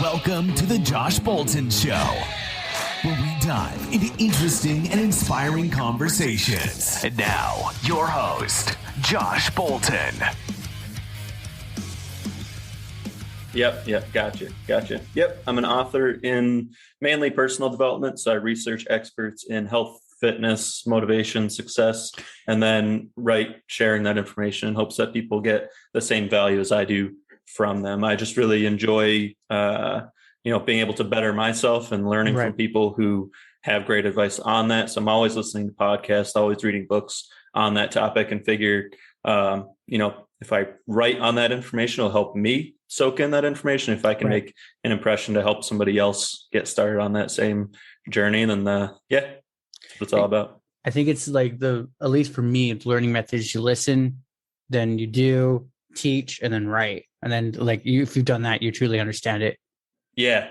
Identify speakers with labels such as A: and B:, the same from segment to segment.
A: Welcome to the Josh Bolton Show, where we dive into interesting and inspiring conversations. And now, your host, Josh Bolton.
B: Yep. Gotcha. Yep. I'm an author in mainly personal development. So I research experts in health, fitness, motivation, success, and then write sharing that information in hopes that people get the same value as I do from them. I just really enjoy, being able to better myself and learning from people who have great advice on that. So I'm always listening to podcasts, always reading books on that topic, and figured, if I write on that information, it'll help me soak in that information. If I can make an impression to help somebody else get started on that same journey, then that's what it's all about.
C: I think it's like at least for me, it's learning methods. You listen, then you do, teach, and then write. And then if you've done that, you truly understand it. Yeah.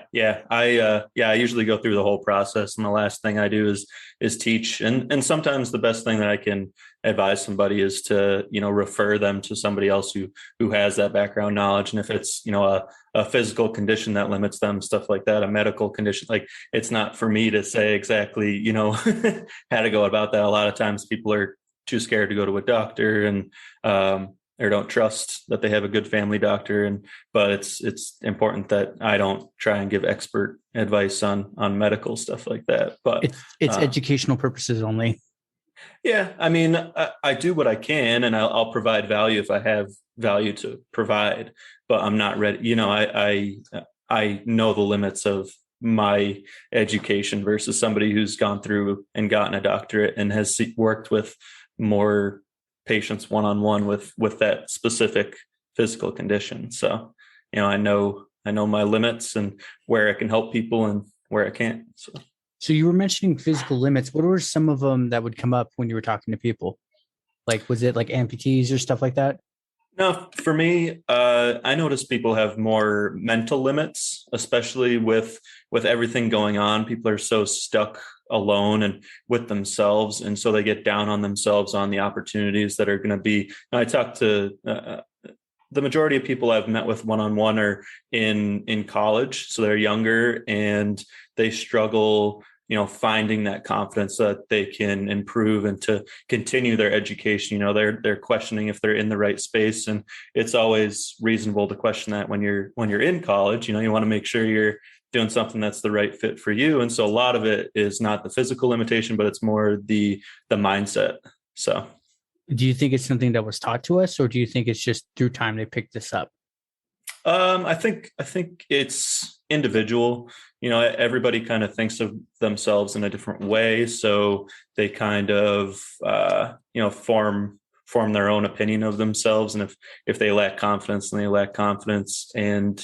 B: I usually go through the whole process, and the last thing I do is teach. And sometimes the best thing that I can advise somebody is to, refer them to somebody else who has that background knowledge. And if it's, a physical condition that limits them, stuff like that, a medical condition, it's not for me to say exactly, how to go about that. A lot of times people are too scared to go to a doctor and, or don't trust that they have a good family doctor. But it's important that I don't try and give expert advice on medical stuff like that. But
C: it's educational purposes only.
B: Yeah. I mean, I do what I can, and I'll provide value if I have value to provide, but I'm not ready. I know the limits of my education versus somebody who's gone through and gotten a doctorate and has worked with more patients one-on-one with that specific physical condition. So, I know my limits and where I can help people and where I can't.
C: So you were mentioning physical limits. What were some of them that would come up when you were talking to people? Was it like amputees or stuff like that?
B: No, for me, I notice people have more mental limits, especially with everything going on. People are so stuck alone and with themselves. And so they get down on themselves on the opportunities that are going to be. I talk to the majority of people I've met with one-on-one are in college. So they're younger and they struggle, finding that confidence that they can improve and to continue their education. They're questioning if they're in the right space. And it's always reasonable to question that when you're in college. You want to make sure you're doing something that's the right fit for you. And so a lot of it is not the physical limitation, but it's more the mindset. So
C: do you think it's something that was taught to us, or do you think it's just through time they picked this up?
B: I think it's individual. Everybody kind of thinks of themselves in a different way. So they kind of, form their own opinion of themselves. And if they lack confidence, then they lack confidence. And,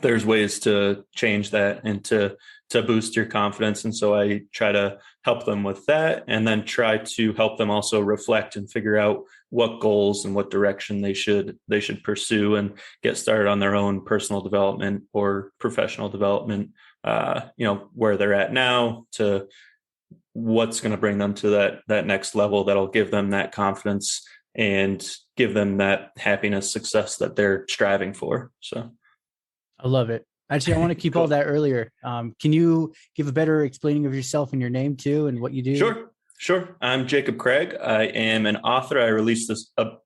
B: there's ways to change that and to boost your confidence. And so I try to help them with that, and then try to help them also reflect and figure out what goals and what direction they should pursue and get started on their own personal development or professional development, where they're at now to what's going to bring them to that next level that'll give them that confidence and give them that happiness, success that they're striving for. So
C: I love it. Actually, I want to keep all that earlier. Can you give a better explaining of yourself and your name too, and what you do?
B: Sure. I'm Jacob Craig. I am an author. I released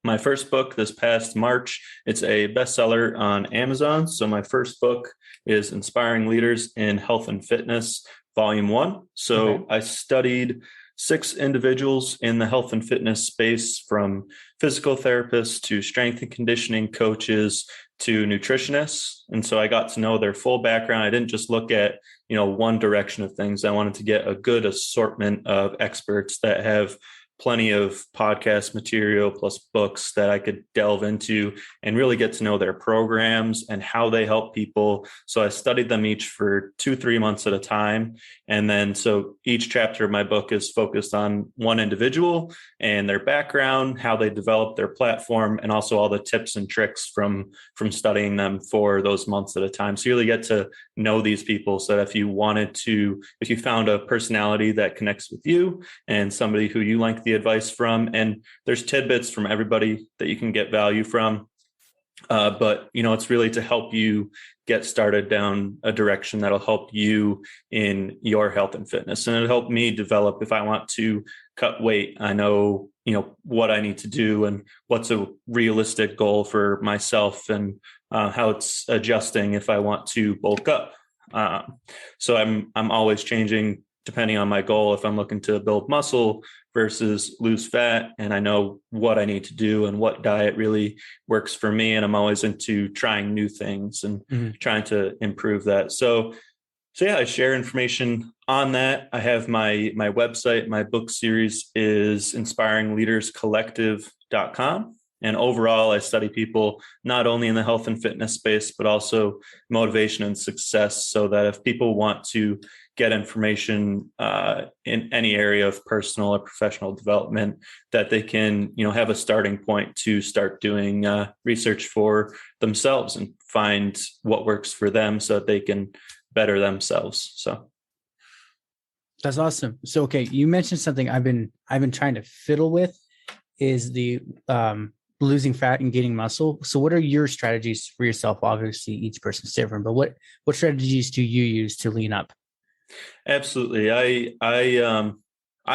B: my first book this past March. It's a bestseller on Amazon. So my first book is Inspiring Leaders in Health and Fitness, Volume 1. So I studied 6 individuals in the health and fitness space, from physical therapists to strength and conditioning coaches to nutritionists. And so I got to know their full background. I didn't just look at, one direction of things. I wanted to get a good assortment of experts that have plenty of podcast material plus books that I could delve into and really get to know their programs and how they help people. So I studied them each for 2-3 months at a time. And then so each chapter of my book is focused on one individual and their background, how they developed their platform, and also all the tips and tricks from studying them for those months at a time. So you really get to know these people, so that if you found a personality that connects with you and somebody who you like the advice from, and there's tidbits from everybody that you can get value from. But, it's really to help you get started down a direction that'll help you in your health and fitness. And it'll help me develop if I want to cut weight. I know, what I need to do and what's a realistic goal for myself and how it's adjusting if I want to bulk up. So I'm always changing depending on my goal. If I'm looking to build muscle versus lose fat, and I know what I need to do and what diet really works for me. And I'm always into trying new things and trying to improve that. So yeah, I share information on that. I have my website. My book series is inspiringleaderscollective.com. And overall, I study people not only in the health and fitness space, but also motivation and success, so that if people want to get information in any area of personal or professional development, that they can, have a starting point to start doing research for themselves and find what works for them so that they can better themselves. So
C: that's awesome. So, okay, you mentioned something I've been trying to fiddle with is the losing fat and gaining muscle. So what are your strategies for yourself? Obviously each person's different, but what strategies do you use to lean up?
B: Absolutely. I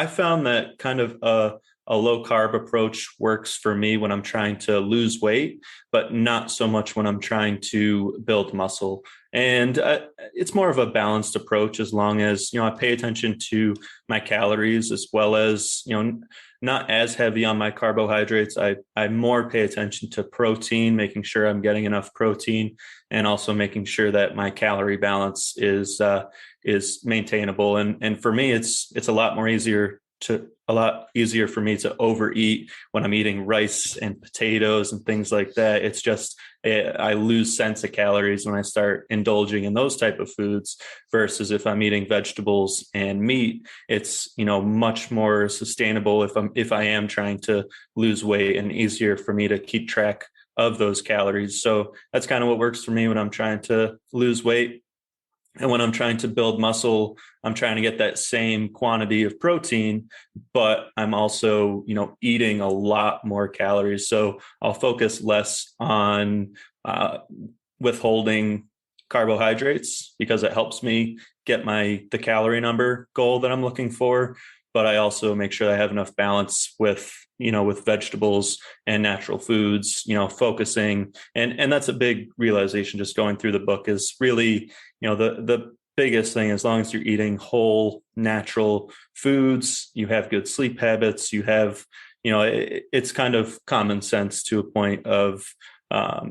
B: found that kind of a low carb approach works for me when I'm trying to lose weight, but not so much when I'm trying to build muscle. And it's more of a balanced approach, as long as, I pay attention to my calories, as well as, not as heavy on my carbohydrates. I more pay attention to protein, making sure I'm getting enough protein, and also making sure that my calorie balance is maintainable. And for me, it's a lot easier for me to overeat when I'm eating rice and potatoes and things like that. It's just, I lose sense of calories when I start indulging in those type of foods, versus if I'm eating vegetables and meat, it's, much more sustainable if I am trying to lose weight, and easier for me to keep track of those calories. So that's kind of what works for me when I'm trying to lose weight. And when I'm trying to build muscle, I'm trying to get that same quantity of protein, but I'm also, eating a lot more calories. So I'll focus less on withholding carbohydrates, because it helps me get the calorie number goal that I'm looking for. But I also make sure I have enough balance with vegetables and natural foods, focusing. And that's a big realization just going through the book, is really, the biggest thing, as long as you're eating whole natural foods, you have good sleep habits, you have, it's kind of common sense to a point of,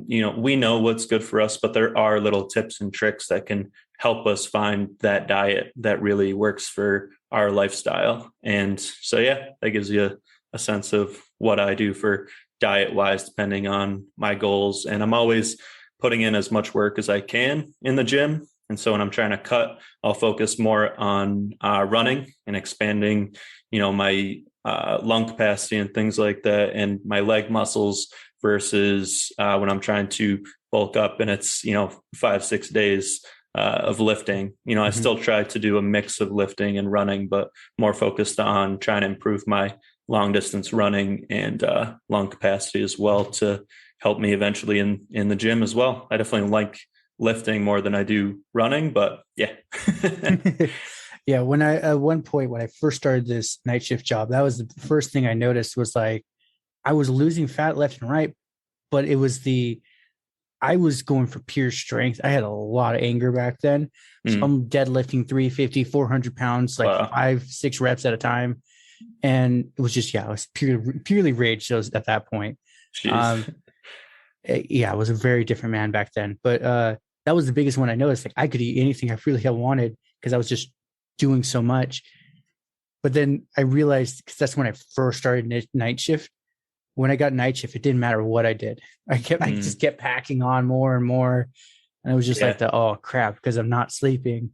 B: we know what's good for us, but there are little tips and tricks that can help us find that diet that really works for our lifestyle. And so, yeah, that gives you a sense of what I do for diet wise, depending on my goals. And I'm always putting in as much work as I can in the gym. And so when I'm trying to cut, I'll focus more on running and expanding, my lung capacity and things like that, and my leg muscles, versus when I'm trying to bulk up and it's, 5-6 days of lifting. I still try to do a mix of lifting and running, but more focused on trying to improve my long distance running and lung capacity as well, to help me eventually in the gym as well. I definitely like lifting more than I do running, but yeah.
C: Yeah. When at one point, when I first started this night shift job, that was the first thing I noticed, was like, I was losing fat left and right, but I was going for pure strength. I had a lot of anger back then. So I'm deadlifting 350, 400 pounds, like 5-6 reps at a time. And it was just, I was purely rage at that point. I was a very different man back then. But that was the biggest one I noticed. Like, I could eat anything I really wanted, because I was just doing so much. But then I realized, because that's when I first started night shift. When I got night shift, it didn't matter what I did. I just kept packing on more and more. And it was just like oh crap, because I'm not sleeping,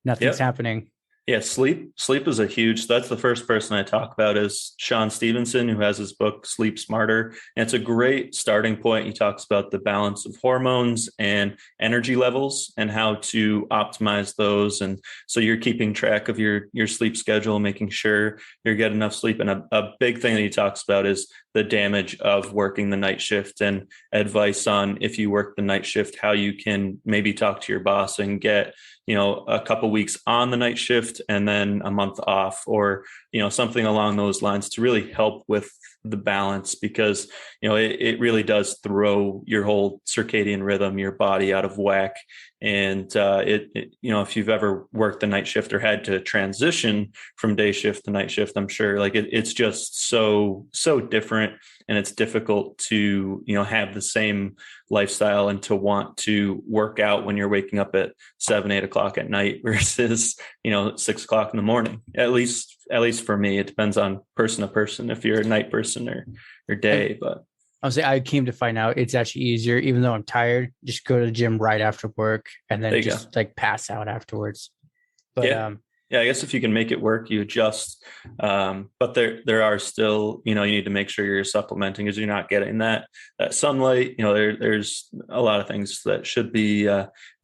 C: nothing's happening. Yeah,
B: sleep is that's the first person I talk about, is Sean Stevenson, who has his book Sleep Smarter. And it's a great starting point. He talks about the balance of hormones and energy levels and how to optimize those. And so you're keeping track of your sleep schedule, making sure you're getting enough sleep. And a big thing that he talks about is the damage of working the night shift, and advice on, if you work the night shift, how you can maybe talk to your boss and get, a couple weeks on the night shift and then a month off, or, something along those lines to really help with the balance, because, it really does throw your whole circadian rhythm, your body out of whack. And if you've ever worked the night shift or had to transition from day shift to night shift, I'm sure it's just so different, and it's difficult to have the same lifestyle and to want to work out when you're waking up at 7-8 o'clock at night versus 6 o'clock in the morning. At least for me, it depends on person to person if you're a night person or day. But
C: I'll say I came to find out it's actually easier, even though I'm tired, just go to the gym right after work and then just like pass out afterwards. But
B: yeah, I guess if you can make it work, you adjust. But there are still, you need to make sure you're supplementing, because you're not getting that sunlight. There's a lot of things that should be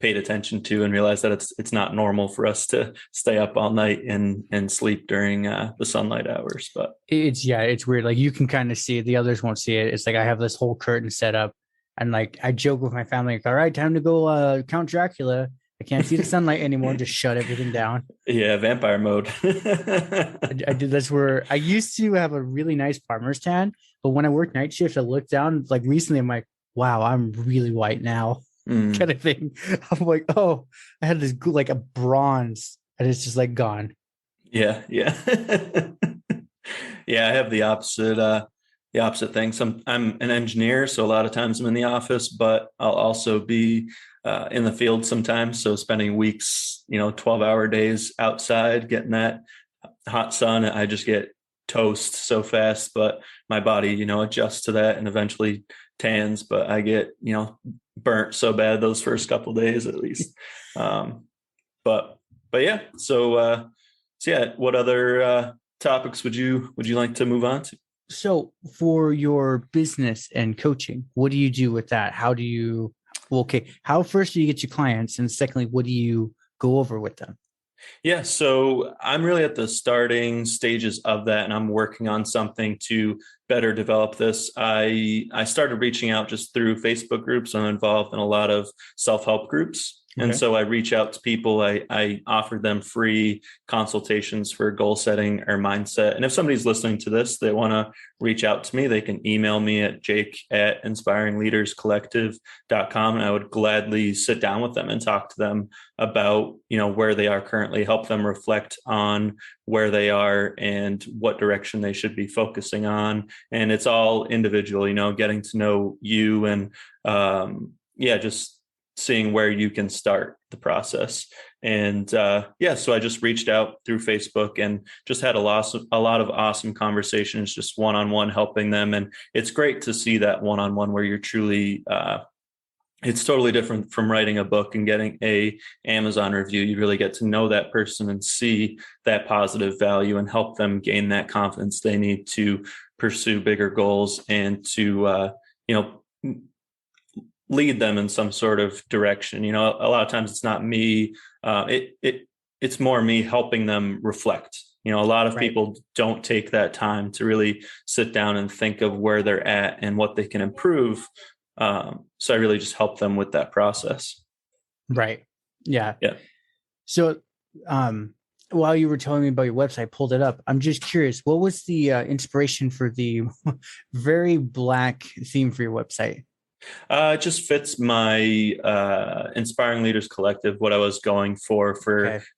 B: paid attention to, and realize that it's not normal for us to stay up all night and sleep during the sunlight hours. But
C: it's weird. Like, you can kind of see it. The others won't see it. It's like I have this whole curtain set up, and like I joke with my family, like, all right, time to go Count Dracula. I can't see the sunlight anymore. Just shut everything down.
B: Yeah, vampire mode.
C: I did. That's where I used to have a really nice farmer's tan, but when I worked night shift, I looked down. Like recently, I'm like, wow, I'm really white now, kind of thing. I'm like, oh, I had this like a bronze, and it's just like gone.
B: Yeah. Yeah, I have the opposite thing. I'm an engineer, so a lot of times I'm in the office, but I'll also be in the field sometimes. So spending weeks, 12-hour days outside, getting that hot sun, I just get toast so fast, but my body, adjusts to that and eventually tans, but I get, burnt so bad those first couple of days at least. But yeah, so yeah, what other topics would you like to move on to?
C: So for your business and coaching, what do you do with that? How do you, how first do you get your clients? And secondly, what do you go over with them?
B: Yeah, so I'm really at the starting stages of that, and I'm working on something to better develop this. I started reaching out just through Facebook groups. I'm involved in a lot of self-help groups. And so I reach out to people. I offer them free consultations for goal setting or mindset. And if somebody's listening to this, they want to reach out to me, they can email me at jake@inspiringleaderscollective.com. And I would gladly sit down with them and talk to them about, where they are currently, help them reflect on where they are and what direction they should be focusing on. And it's all individual, getting to know you and just seeing where you can start the process. And so I just reached out through Facebook and just had a lot of awesome conversations, just one-on-one, helping them. And it's great to see that one-on-one where you're truly, it's totally different from writing a book and getting a Amazon review. You really get to know that person and see that positive value and help them gain that confidence they need to pursue bigger goals and to, lead them in some sort of direction. A lot of times it's not me. It's more me helping them reflect. A lot of people don't take that time to really sit down and think of where they're at and what they can improve. So I really just help them with that process.
C: Right. Yeah.
B: Yeah.
C: So, while you were telling me about your website, I pulled it up. I'm just curious, what was the inspiration for the very black theme for your website?
B: It just fits my Inspiring Leaders Collective, what I was going for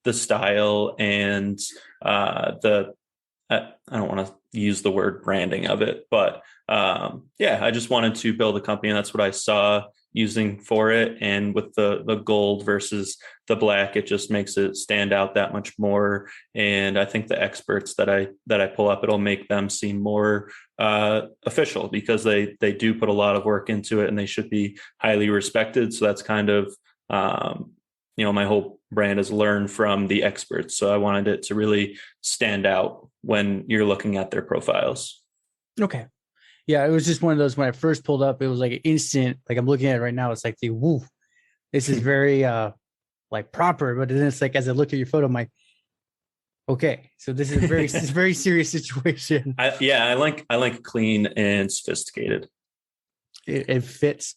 B: the style and I don't want to use the word branding of it, but I just wanted to build a company, and that's what I saw using for it. And with the gold versus the black, it just makes it stand out that much more. And I think the experts that I pull up, it'll make them seem more official, because they do put a lot of work into it and they should be highly respected. So that's kind of, my whole brand is learn from the experts. So I wanted it to really stand out when you're looking at their profiles.
C: Okay. Yeah, it was just one of those, when I first pulled up, it was like an instant, like I'm looking at it right now, it's like this is very like proper, but then it's like, as I look at your photo, I'm like, Okay, so this is a very very serious situation.
B: I like clean and sophisticated.
C: It fits.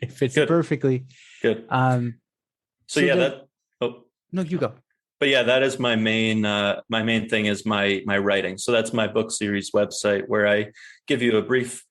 C: It fits
B: Good.
C: perfectly.
B: Good. So yeah,
C: no, you go.
B: But yeah, that is my main thing is my writing. So that's my book series website where I give you a brief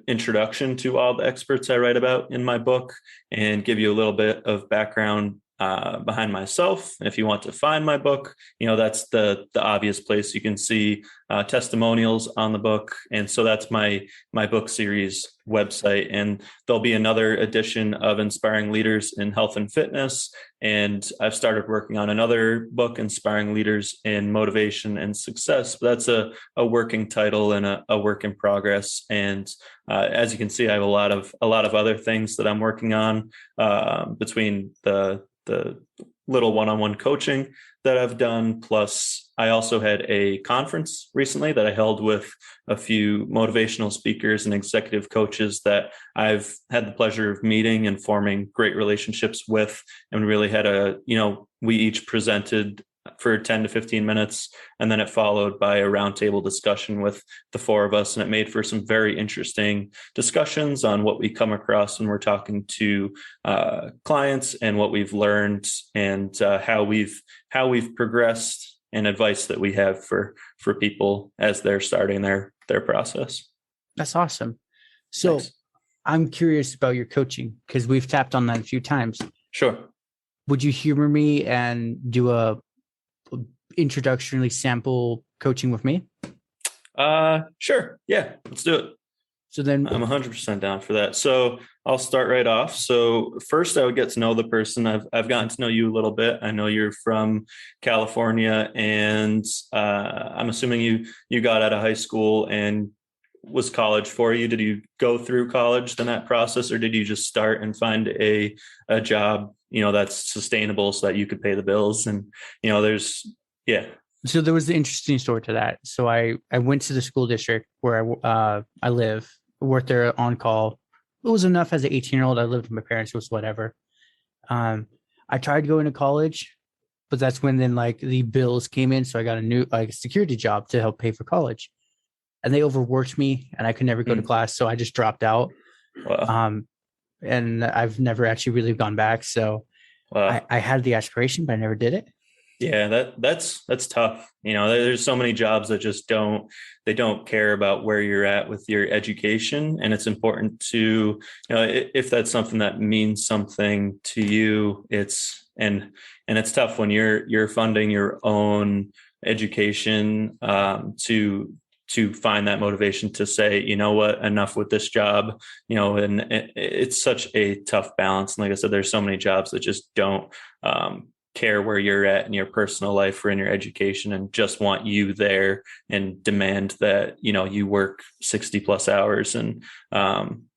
B: introduction to all the experts I write about in my book and give you a little bit of background behind myself. And if you want to find my book, that's the obvious place. You can see testimonials on the book. And so that's my book series website. And there'll be another edition of Inspiring Leaders in Health and Fitness. And I've started working on another book, Inspiring Leaders in Motivation and Success. But that's a working title and a work in progress. And as you can see, I have a lot of other things that I'm working on between the little one-on-one coaching that I've done. Plus, I also had a conference recently that I held with a few motivational speakers and executive coaches that I've had the pleasure of meeting and forming great relationships with. And really had we each presented for 10 to 15 minutes. And then it followed by a roundtable discussion with the four of us. And it made for some very interesting discussions on what we come across when we're talking to clients and what we've learned and how we've progressed and advice that we have for people as they're starting their process.
C: That's awesome. So thanks. I'm curious about your coaching because we've tapped on that a few times.
B: Sure.
C: Would you humor me and do a introductory sample coaching with me?
B: Sure. Yeah, let's do it.
C: So then
B: I'm 100% down for that. So I'll start right off. So first I would get to know the person. I've gotten to know you a little bit. I know you're from California and I'm assuming you got out of high school and was college for you. Did you go through college in that process or did you just start and find a job, that's sustainable so that you could pay the bills? And, yeah.
C: So there was the interesting story to that. So I went to the school district where I live, worked there on call. It was enough as an 18-year-old. I lived with my parents. It was whatever. I tried going to college, but that's when then the bills came in. So I got a new security job to help pay for college. And they overworked me and I could never go to class. So I just dropped out.
B: Wow.
C: And I've never actually really gone back. So wow. I had the aspiration, but I never did it.
B: Yeah, that's tough. There's so many jobs that just don't care about where you're at with your education. And it's important to, if that's something that means something to you, it's tough when you're funding your own education to find that motivation to say, enough with this job, and it's such a tough balance. And like I said, there's so many jobs that just don't care where you're at in your personal life or in your education and just want you there and demand that, you work 60 plus hours and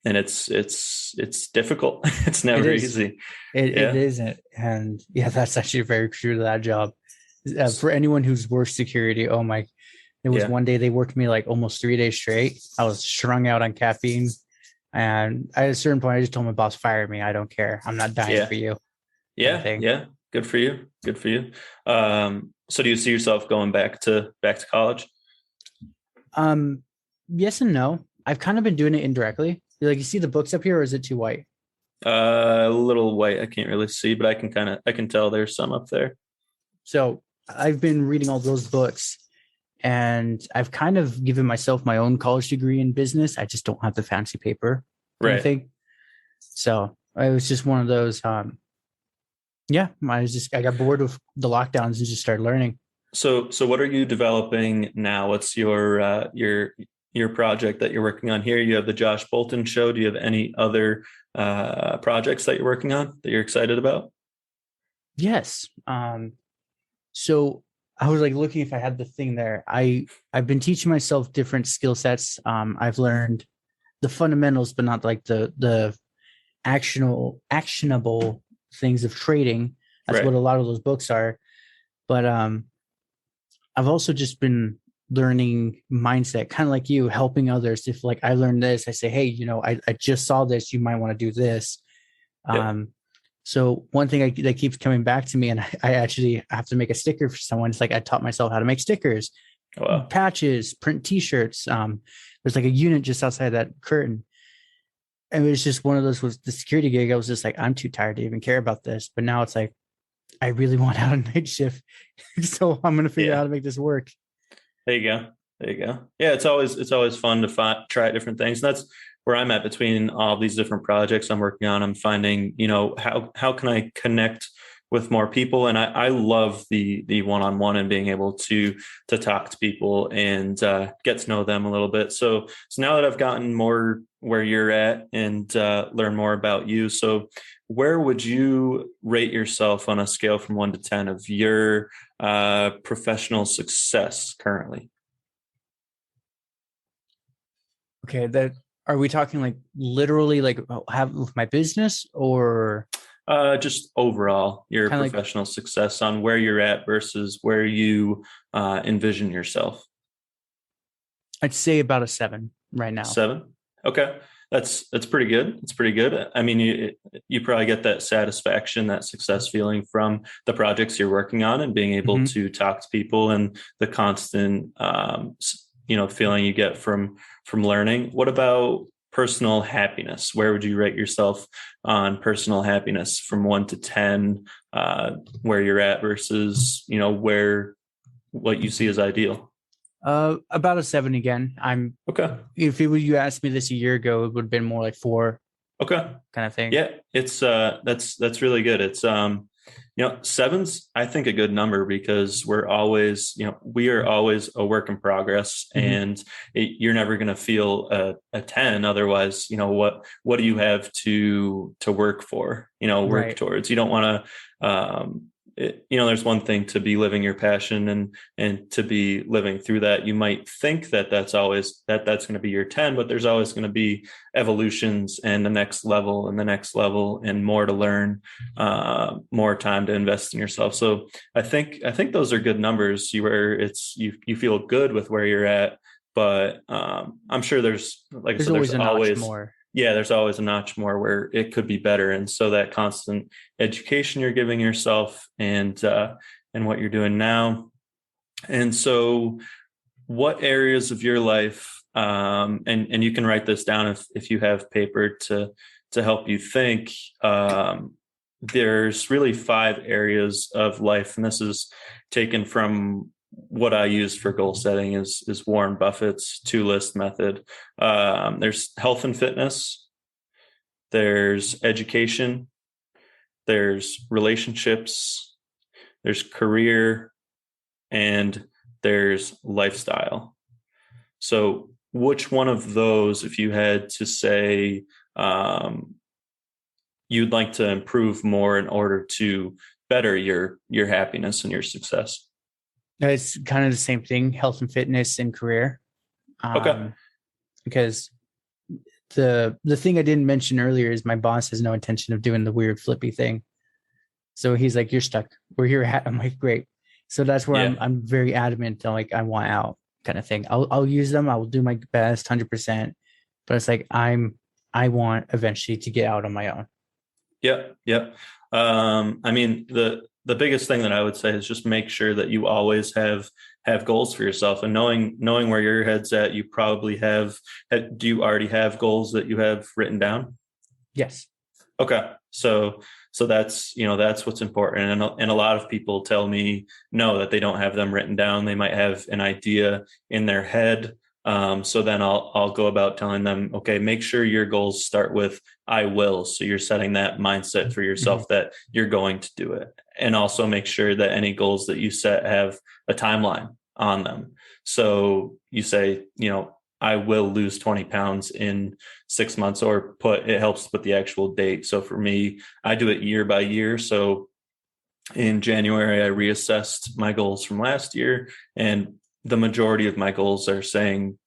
B: it's difficult. It's never easy.
C: It isn't. And yeah, that's actually very true to that job. For anyone who's worked security, oh my, there was one day they worked me almost 3 days straight. I was strung out on caffeine. And at a certain point, I just told my boss, fire me. I don't care. I'm not dying for you.
B: Yeah. Yeah. Good for you. Good for you. So do you see yourself going back to college?
C: Yes and no. I've kind of been doing it indirectly. You see the books up here, or is it too white?
B: A little white. I can't really see, but I can tell there's some up there.
C: So I've been reading all those books and I've kind of given myself my own college degree in business. I just don't have the fancy paper. Right. So it was just one of those, I got bored with the lockdowns and just started learning.
B: So what are you developing now? What's your project that you're working on here? You have the Josh Bolton Show. Do you have any other projects that you're working on that you're excited about?
C: Yes. So I was looking if I had the thing there. I've been teaching myself different skill sets. I've learned the fundamentals, but not the actionable things of trading. That's what a lot of those books are. But I've also just been learning mindset, kind of like you, helping others. If I learned this, I say, hey, I just saw this, you might want to do this. So one thing that keeps coming back to me, and I actually have to make a sticker for someone. It's like I taught myself how to make stickers,
B: Wow.
C: patches, print T-shirts. There's like a unit just outside that curtain. And it was just one of those, was the security gig. I was just like, I'm too tired to even care about this. But now it's like, I really want out of night shift. So I'm going to figure out how to make this work.
B: There you go. There you go. Yeah. It's always fun to try different things. And that's where I'm at between all these different projects I'm working on. I'm finding, how can I connect with more people? And I love the one-on-one and being able to talk to people and get to know them a little bit. So now that I've gotten more where you're at and learn more about you. So where would you rate yourself on a scale from 1 to 10 of your professional success currently?
C: Okay, are we talking like literally like have with my business, or
B: just overall your professional success on where you're at versus where you envision yourself?
C: I'd say about a 7 right now.
B: 7. Okay. That's pretty good. It's pretty good. I mean, you probably get that satisfaction, that success feeling from the projects you're working on and being able to talk to people and the constant, feeling you get from learning. What about personal happiness? Where would you rate yourself on personal happiness from 1 to 10, where you're at versus, what you see as ideal?
C: About a 7 again. I'm
B: okay.
C: If you asked me this a year ago, it would have been more like 4.
B: Okay.
C: Kind of thing.
B: Yeah. It's that's really good. It's 7's, I think, a good number because we are always a work in progress, and you're never going to feel a 10. Otherwise, what do you have to work for, work towards? You don't want to, there's one thing to be living your passion and to be living through that. You might think that that's going to be your 10, but there's always going to be evolutions and the next level and the next level and more to learn, more time to invest in yourself. So I think those are good numbers where you feel good with where you're at, but I'm sure there's always more. Yeah, there's always a notch more where it could be better. And so that constant education you're giving yourself and what you're doing now. And so what areas of your life, and you can write this down if you have paper to help you think, there's really 5 areas of life. And this is taken from what I use for goal setting is Warren Buffett's 2-list method. There's health and fitness, there's education, there's relationships, there's career, and there's lifestyle. So which one of those, if you had to say, you'd like to improve more in order to better your happiness and your success?
C: It's kind of the same thing, health and fitness and career.
B: Okay.
C: Because the thing I didn't mention earlier is my boss has no intention of doing the weird flippy thing. So he's like, you're stuck. We're here. I'm like, great. So that's where I'm very adamant. I'm like, I want out kind of thing. I'll use them. I will do my best 100%. But it's like, I want eventually to get out on my own.
B: Yep. I mean, the biggest thing that I would say is just make sure that you always have goals for yourself, and knowing where your head's at. You probably do you already have goals that you have written down?
C: Yes.
B: Okay. So that's what's important. And a lot of people tell me no, that they don't have them written down. They might have an idea in their head. So then I'll go about telling them, okay, make sure your goals start with I will. So you're setting that mindset for yourself that you're going to do it. And also make sure that any goals that you set have a timeline on them. So you say, I will lose 20 pounds in 6 months, or it helps with the actual date. So for me, I do it year by year. So in January, I reassessed my goals from last year, and the majority of my goals are saying,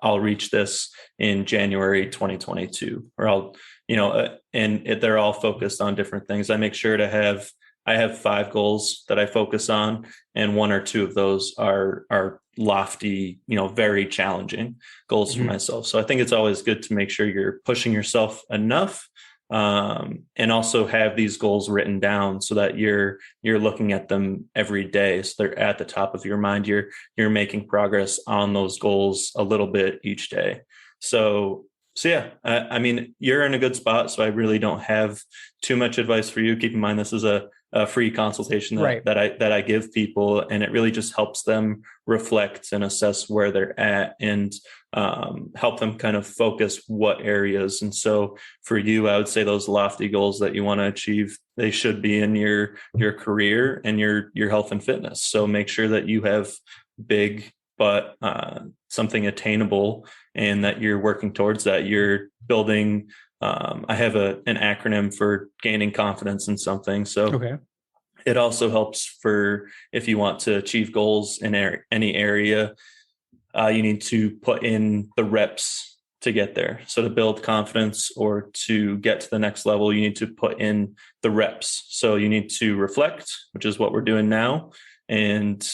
B: I'll reach this in January 2022, or they're all focused on different things. I make sure I have 5 goals that I focus on, and 1 or 2 of those are lofty, very challenging goals for myself. So I think it's always good to make sure you're pushing yourself enough and also have these goals written down so that you're looking at them every day. So they're at the top of your mind. You're making progress on those goals a little bit each day. So yeah, I mean, you're in a good spot. So I really don't have too much advice for you. Keep in mind, this is a free consultation that I give people, and it really just helps them reflect and assess where they're at, and help them kind of focus what areas. And so for you, I would say those lofty goals that you want to achieve, they should be in your career and your health and fitness. So make sure that you have big, but something attainable, and that you're working towards that. You're building, I have an acronym for gaining confidence in something. So it also helps for if you want to achieve goals in any area, you need to put in the reps to get there. So to build confidence or to get to the next level, you need to put in the reps. So you need to reflect, which is what we're doing now, and,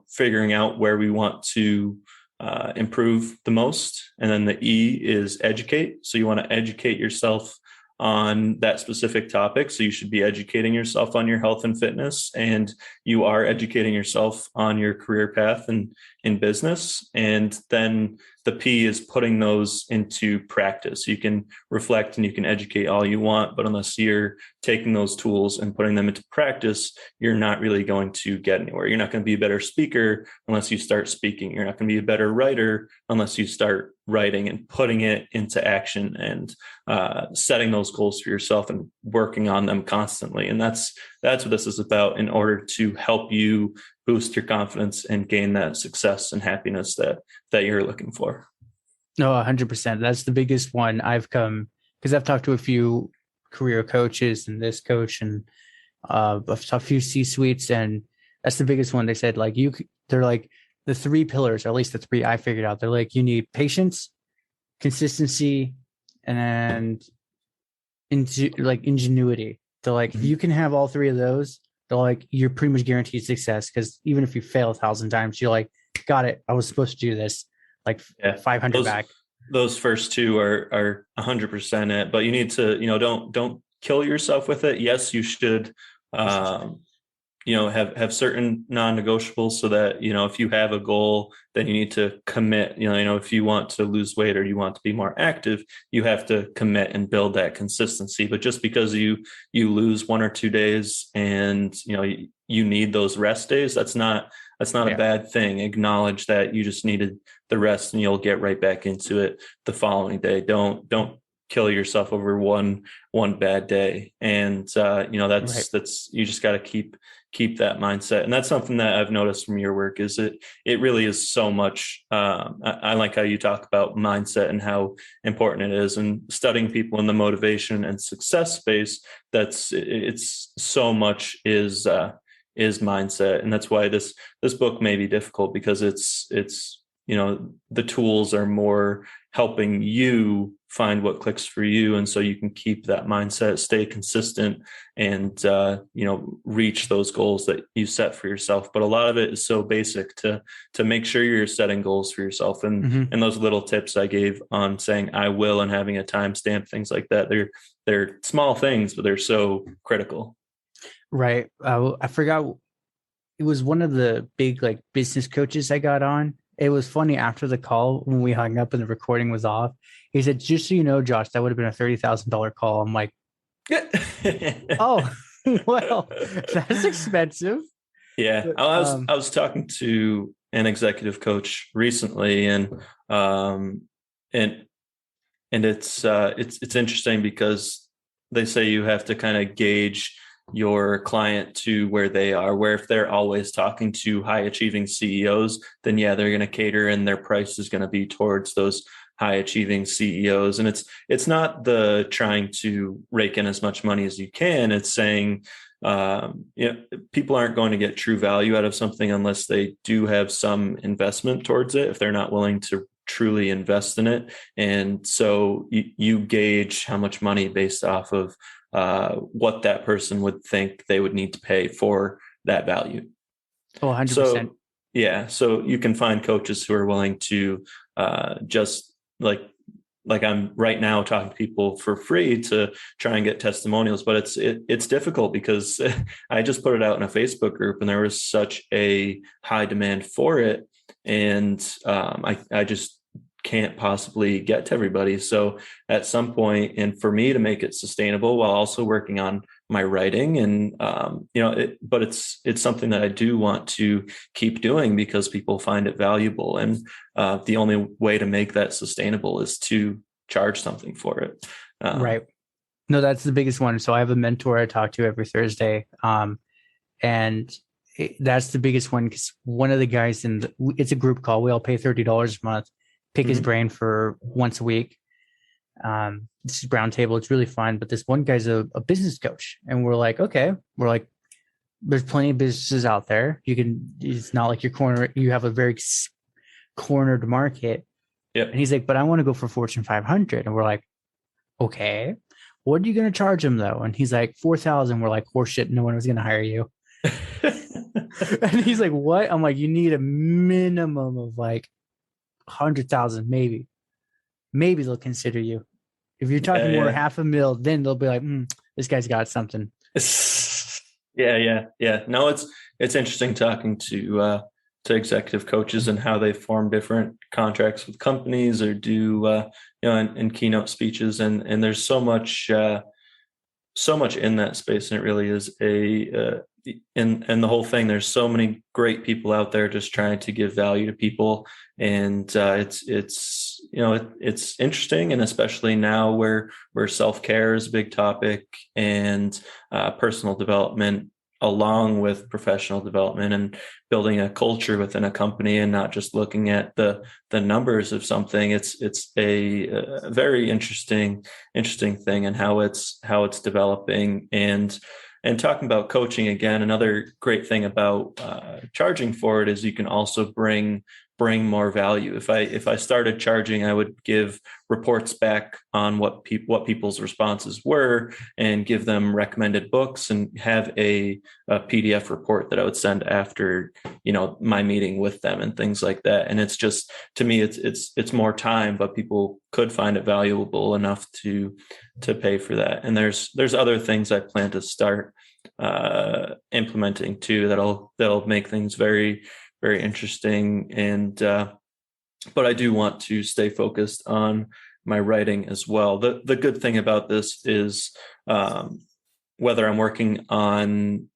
B: figuring out where we want to improve the most. And then the E is educate. So you want to educate yourself on that specific topic. So you should be educating yourself on your health and fitness, and you are educating yourself on your career path and in business. And then the P is putting those into practice. You can reflect and you can educate all you want, but unless you're taking those tools and putting them into practice, you're not really going to get anywhere. You're not going to be a better speaker unless you start speaking. You're not going to be a better writer unless you start writing and putting it into action, and setting those goals for yourself and working on them constantly. And that's what this is about, in order to help you boost your confidence and gain that success and happiness that you're looking for.
C: No, 100%. That's the biggest one I've come, because I've talked to a few career coaches and this coach, and I've talked to a few C-suites, and that's the biggest one. They said, like, they're like, the three pillars, or at least the three I figured out. They're like, you need patience, consistency, and ingenuity. They're like, if you can have all three of those, they're like, you're pretty much guaranteed success. Because even if you fail 1,000 times, you're like, got it, I was supposed to do this. Like 500 back.
B: Those first two are 100% it, but you need to, don't kill yourself with it. Yes, you should, have certain non-negotiables, so that, if you have a goal, then you need to commit. If you want to lose weight or you want to be more active, you have to commit and build that consistency. But just because you lose 1 or 2 days and you need those rest days, that's not a bad thing. Acknowledge that you just needed the rest, and you'll get right back into it the following day. Don't kill yourself over one bad day. And that's you just got to keep that mindset. And that's something that I've noticed from your work, is it really is so much. I like how you talk about mindset and how important it is, and studying people in the motivation and success space. It's so much is mindset. And that's why this book may be difficult, because it's the tools are more helping you find what clicks for you. And so you can keep that mindset, stay consistent, and, reach those goals that you set for yourself. But a lot of it is so basic to make sure you're setting goals for yourself. And, and those little tips I gave on saying I will and having a timestamp, things like that, they're small things, but they're so critical.
C: Right. I forgot. It was one of the big business coaches I got on. It was funny, after the call, when we hung up and the recording was off, he said, just so you know, Josh, that would have been a $30,000 call. I'm like, oh, well, that's expensive.
B: Yeah.
C: But,
B: I was talking to an executive coach recently, and it's interesting, because they say you have to kind of gauge your client to where they are, where if they're always talking to high achieving CEOs, then they're going to cater, and their price is going to be towards those high achieving CEOs. And it's not the trying to rake in as much money as you can. It's saying, people aren't going to get true value out of something unless they do have some investment towards it, if they're not willing to truly invest in it. And so you gauge how much money based off of what that person would think they would need to pay for that value.
C: Oh, 100%.
B: So you can find coaches who are willing to just like I'm right now talking to people for free to try and get testimonials, but it's difficult because I just put it out in a Facebook group and there was such a high demand for it. And I just can't possibly get to everybody. So at some point, and for me to make it sustainable while also working on my writing and, but it's something that I do want to keep doing because people find it valuable. And the only way to make that sustainable is to charge something for it.
C: Right. No, that's the biggest one. So I have a mentor I talk to every Thursday. That's the biggest one because one of the guys it's a group call. We all pay $30 a month, pick his brain for once a week. This is round table. It's really fun. But this one guy's a business coach. And we're like, okay, there's plenty of businesses out there. It's not like you have a very cornered market.
B: Yep.
C: And he's like, but I want to go for Fortune 500. And we're like, okay, what are you going to charge him though? And he's like, 4,000. We're like, horseshit. No one was going to hire you. And he's like, what? I'm like, you need a minimum of like 100,000, maybe they'll consider you. If you're talking more $500,000, then they'll be like, this guy's got something.
B: Yeah. No, it's interesting talking to executive coaches and how they form different contracts with companies or do in keynote speeches, and there's so much in that space, and it really is in the whole thing. There's so many great people out there just trying to give value to people, and it's interesting, and especially now where self-care is a big topic, and personal development along with professional development and building a culture within a company and not just looking at the numbers of something. It's a very interesting thing, and how it's developing. And talking about coaching again, another great thing about charging for it is you can also bring more value. If I started charging, I would give reports back on what people's responses were and give them recommended books and have a PDF report that I would send after, my meeting with them and things like that. And it's just, to me, it's more time, but people could find it valuable enough to pay for that. And there's other things I plan to start implementing too that'll make things very, very interesting. And but I do want to stay focused on my writing as well. The good thing about this is whether I'm working on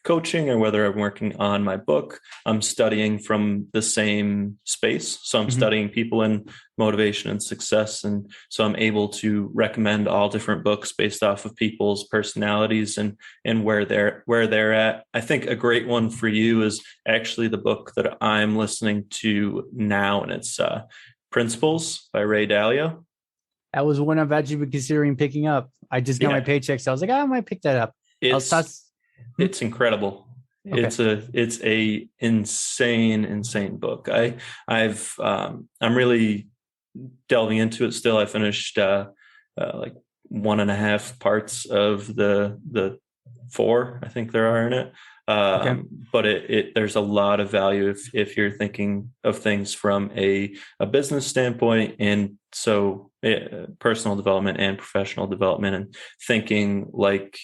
B: coaching or whether I'm working on my book, I'm studying from the same space. So I'm studying people in motivation and success. And so I'm able to recommend all different books based off of people's personalities and where they're at. I think a great one for you is actually the book that I'm listening to now, and it's Principles by Ray Dalio.
C: That was one I've actually been considering picking up. I just got my paycheck, so I was like, I might pick that up.
B: It's incredible. Okay. It's a insane book. I'm really delving into it still. I finished like 1.5 parts of the 4 I think there are in it. But there's a lot of value if you're thinking of things from a business standpoint, and so personal development and professional development, and thinking like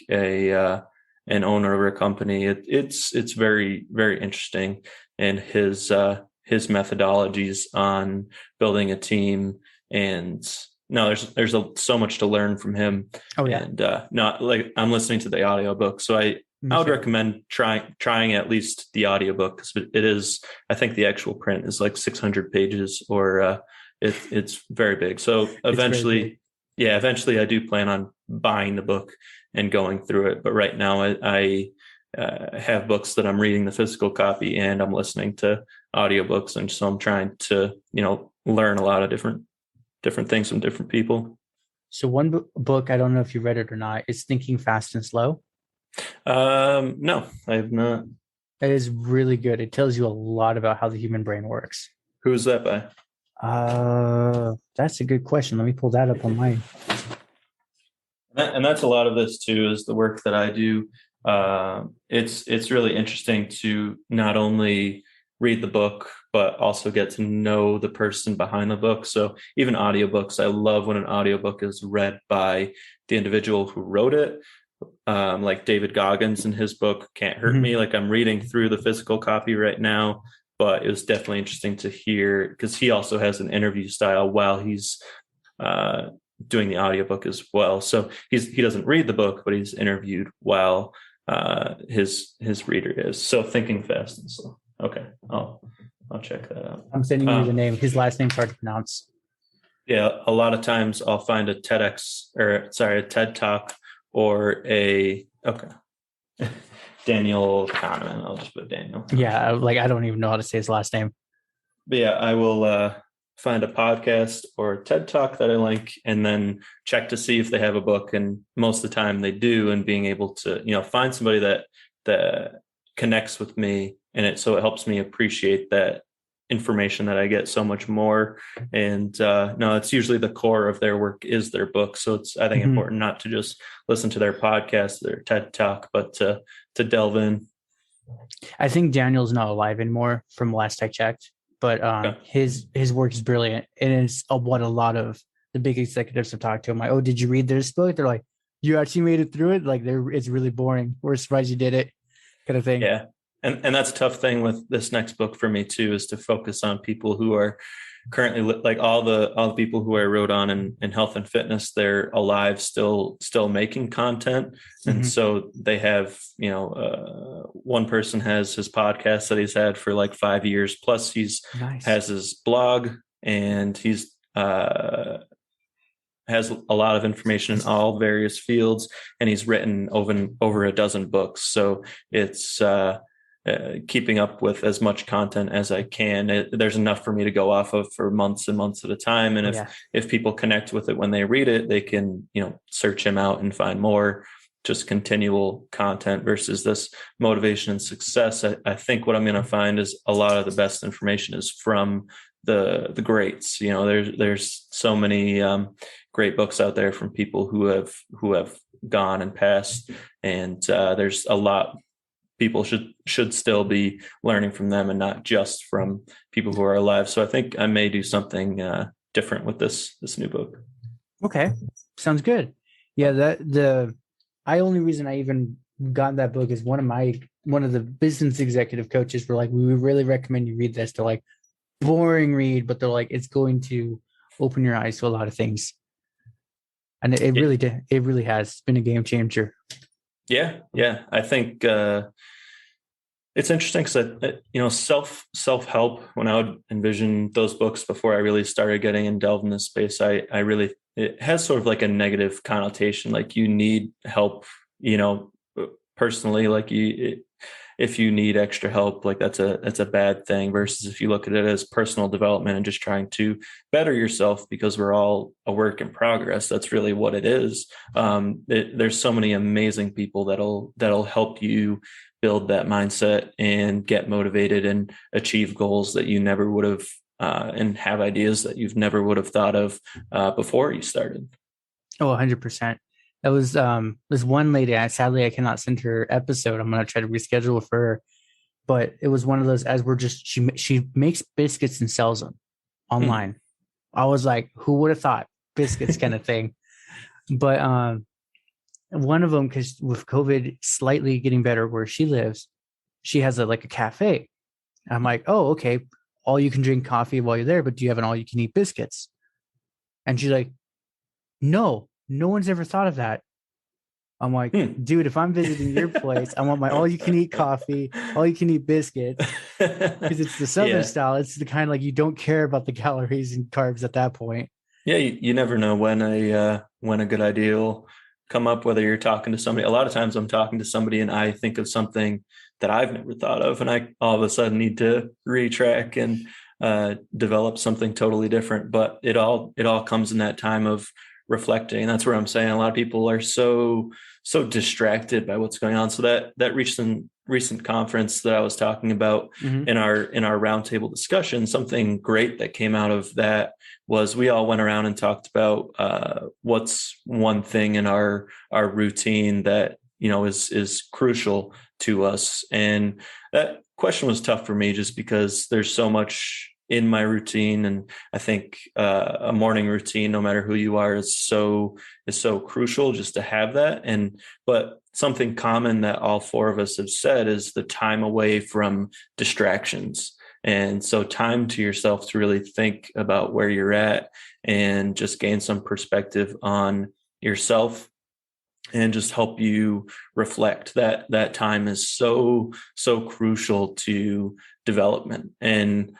B: an owner of a company. It's very, very interesting, and his methodologies on building a team. And no, there's so much to learn from him. Oh yeah. And not like I'm listening to the audiobook, so I would recommend trying at least the audiobook, because it is, I think the actual print is like 600 pages, or it's very big. So eventually I do plan on buying the book and going through it. But right now I have books that I'm reading the physical copy, and I'm listening to audiobooks. And so I'm trying to, learn a lot of different things from different people.
C: So one book, I don't know if you read it or not, is Thinking Fast and Slow.
B: No, I have not.
C: It is really good. It tells you a lot about how the human brain works.
B: Who is that by?
C: That's a good question. Let me pull that up on mine.
B: And that's a lot of this too, is the work that I do. It's really interesting to not only read the book, but also get to know the person behind the book. So even audiobooks, I love when an audiobook is read by the individual who wrote it. Like David Goggins in his book, Can't Hurt Me. Like I'm reading through the physical copy right now, but it was definitely interesting to hear because he also has an interview style while he's doing the audiobook as well. So he doesn't read the book, but he's interviewed while his reader is. So Thinking Fast and Slow. Okay, I'll check that out.
C: I'm sending you the name. His last name's hard to pronounce.
B: Yeah, a lot of times I'll find a a TED Talk or Daniel Kahneman. I'll just put Daniel.
C: Yeah, like I don't even know how to say his last name.
B: But yeah, I will find a podcast or a TED Talk that I like and then check to see if they have a book. And most of the time they do, and being able to, find somebody that connects with me so it helps me appreciate that information that I get so much more. And no, it's usually the core of their work is their book. So it's, I think, important not to just listen to their podcast, their TED Talk, but to delve in.
C: I think Daniel's not alive anymore from last I checked, but his work is brilliant. And it's what a lot of the big executives have talked to him. Like, oh, did you read this book? They're like, you actually made it through it? Like it's really boring. We're surprised you did it, kind of thing.
B: Yeah. And that's a tough thing with this next book for me too, is to focus on people who are currently, like all the people who I wrote on in health and fitness, they're alive, still making content. And so they have, one person has his podcast that he's had for like 5 years, plus has his blog, and he's has a lot of information in all various fields, and he's written over a dozen books. So it's keeping up with as much content as I can. There's enough for me to go off of for months and months at a time. And if people connect with it when they read it, they can, search him out and find more just continual content versus this motivation and success. I think what I'm going to find is a lot of the best information is from the greats. There's so many great books out there from people who have gone and passed. And there's a lot people should still be learning from them and not just from people who are alive. So I think I may do something different with this new book. Okay.
C: Sounds good. Yeah. The only reason I even got that book is one of the business executive coaches were like, we would really recommend you read this. They're like, boring read, but they're like, it's going to open your eyes to a lot of things. And it really did. It really has. It's been a game changer.
B: Yeah. I think it's interesting because self-help, when I would envision those books before I really started getting and delved in this space, it has sort of like a negative connotation. Like you need help, personally, like if you need extra help, like that's a bad thing, versus if you look at it as personal development and just trying to better yourself, because we're all a work in progress. That's really what it is. There's so many amazing people that'll help you build that mindset and get motivated and achieve goals that you never would have, and have ideas that you've never would have thought of before you started.
C: Oh, 100%. That was this one lady. Sadly, I cannot send her episode. I'm going to try to reschedule for her. But it was one of those, she makes biscuits and sells them online. I was like, who would have thought biscuits kind of thing? But one of them, because with COVID slightly getting better where she lives, she has a cafe. I'm like, oh, okay. All you can drink coffee while you're there, but do you have an all you can eat biscuits? And she's like, no one's ever thought of that. I'm like, dude, if I'm visiting your place, I want my all you can eat coffee, all you can eat biscuits, because it's the Southern style. It's the kind you don't care about the calories and carbs at that point.
B: Yeah, you never know when a good idea will come up, whether you're talking to somebody. A lot of times I'm talking to somebody and I think of something that I've never thought of, and I all of a sudden need to retrack and develop something totally different. But it all comes in that time of reflecting. And that's where I'm saying a lot of people are so distracted by what's going on. So that recent conference that I was talking about in our roundtable discussion, something great that came out of that was we all went around and talked about what's one thing in our routine that is crucial to us. And that question was tough for me just because there's so much in my routine. And I think a morning routine, no matter who you are, is so crucial just to have that. But something common that all four of us have said is the time away from distractions. And so time to yourself to really think about where you're at and just gain some perspective on yourself and just help you reflect. That time is so crucial to development. And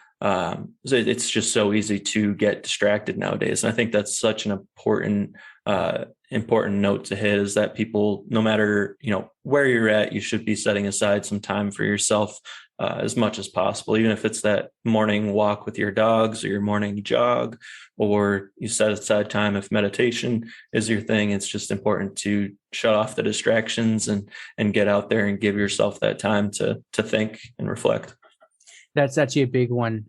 B: it's just so easy to get distracted nowadays. And I think that's such an important note to hit, is that people, no matter, where you're at, you should be setting aside some time for yourself as much as possible, even if it's that morning walk with your dogs or your morning jog, or you set aside time if meditation is your thing. It's just important to shut off the distractions and get out there and give yourself that time to think and reflect.
C: That's actually a big one.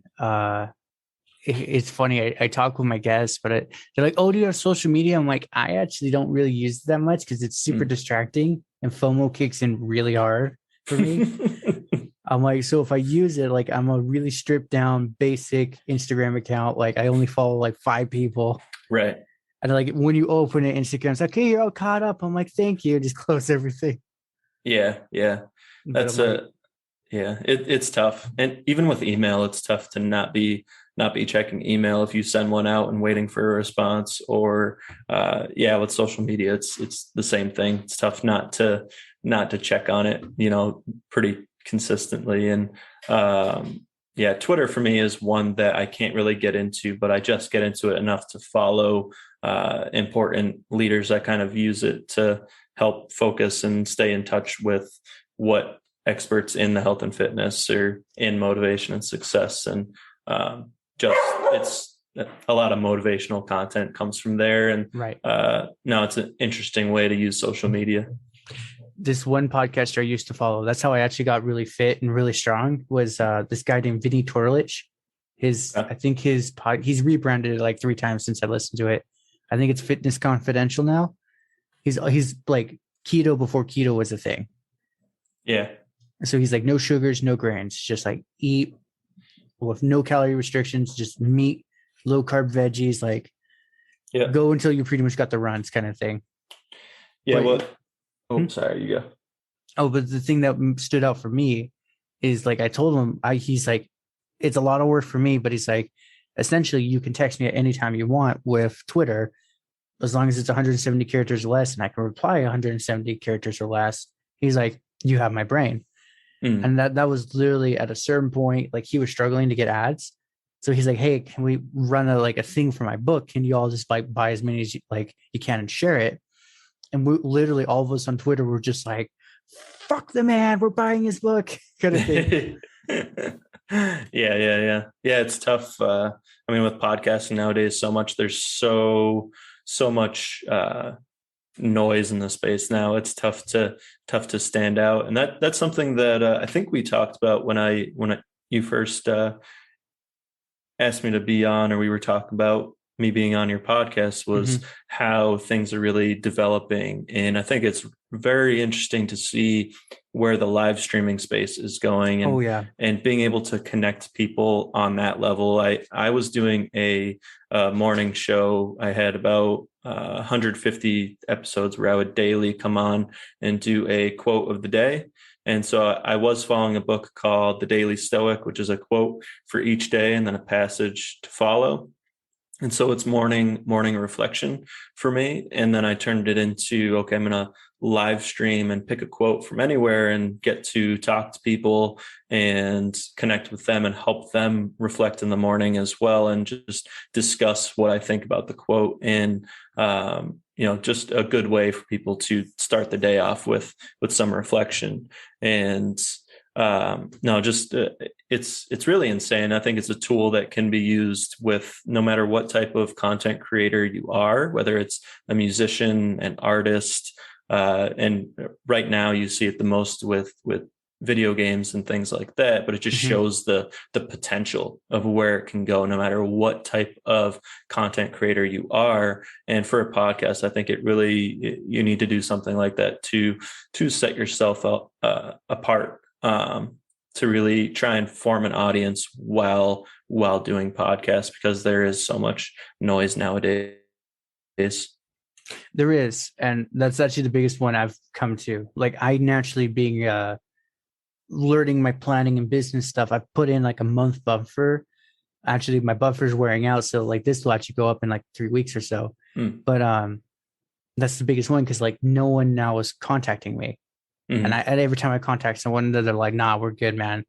C: It's funny. I talk with my guests, but they're like, "Oh, do you have social media?" I'm like, I actually don't really use it that much because it's super distracting, and FOMO kicks in really hard for me. I'm like, so if I use it, like, I'm a really stripped down, basic Instagram account. Like, I only follow like 5 people.
B: Right.
C: And like, when you open it, Instagram, it's like, "Hey, you're all caught up." I'm like, "Thank you." Just close everything.
B: Yeah. That's it's tough. And even with email, it's tough to not be checking email if you send one out and waiting for a response. Or with social media, it's the same thing. It's tough not to check on it, pretty consistently. And Twitter for me is one that I can't really get into, but I just get into it enough to follow important leaders. I kind of use it to help focus and stay in touch with what experts in the health and fitness or in motivation and success. And it's a lot of motivational content comes from there. And
C: right.
B: No, it's an interesting way to use social media.
C: This one podcaster I used to follow, that's how I actually got really fit and really strong, was this guy named Vinny Torlich. I think he's rebranded it like 3 times since I listened to it. I think it's Fitness Confidential now. He's like keto before keto was a thing. Yeah. So he's like, no sugars, no grains, just like eat with no calorie restrictions, just meat, low carb veggies, like go until you pretty much got the runs kind of thing.
B: Yeah. Sorry, you go.
C: Oh, but the thing that stood out for me is, like, I told him, he's like, it's a lot of work for me, but he's like, essentially you can text me at any time you want with Twitter, as long as it's 170 characters or less, and I can reply 170 characters or less. He's like, you have my brain. And that was literally at a certain point, like, he was struggling to get ads. So he's like, hey, can we run a thing for my book? Can you all just like buy as many as you can and share it? And we literally, all of us on Twitter were just like, fuck the man, we're buying his book kind of thing.
B: Yeah. It's tough. I mean, with podcasting nowadays, there's so much noise in the space now. It's tough to stand out. And that's something that I think we talked about when you first asked me to be on, or we were talking about me being on your podcast, was how things are really developing. And I think it's very interesting to see where the live streaming space is going, and and being able to connect people on that level. I was doing a morning show. I had about 150 episodes where I would daily come on and do a quote of the day. And so I was following a book called The Daily Stoic, which is a quote for each day and then a passage to follow. And so it's morning reflection for me. And then I turned it into, okay, I'm going to live stream and pick a quote from anywhere and get to talk to people and connect with them and help them reflect in the morning as well, and just discuss what I think about the quote. And, just a good way for people to start the day off with some reflection. And it's really insane. I think it's a tool that can be used with no matter what type of content creator you are, whether it's a musician, an artist, and right now you see it the most with video games and things like that, but it just shows the potential of where it can go no matter what type of content creator you are. And for a podcast, I think you need to do something like that to set yourself up apart, to really try and form an audience while doing podcasts, because there is so much noise nowadays.
C: There is, and that's actually the biggest one I've come to. Like, I naturally, being learning my planning and business stuff, I've put in like a month buffer. Actually, my buffer's wearing out, so like this will actually go up in like 3 weeks or so. But that's the biggest one, because like no one now is contacting me. And every time I contact someone, they're like, "Nah, we're good, man."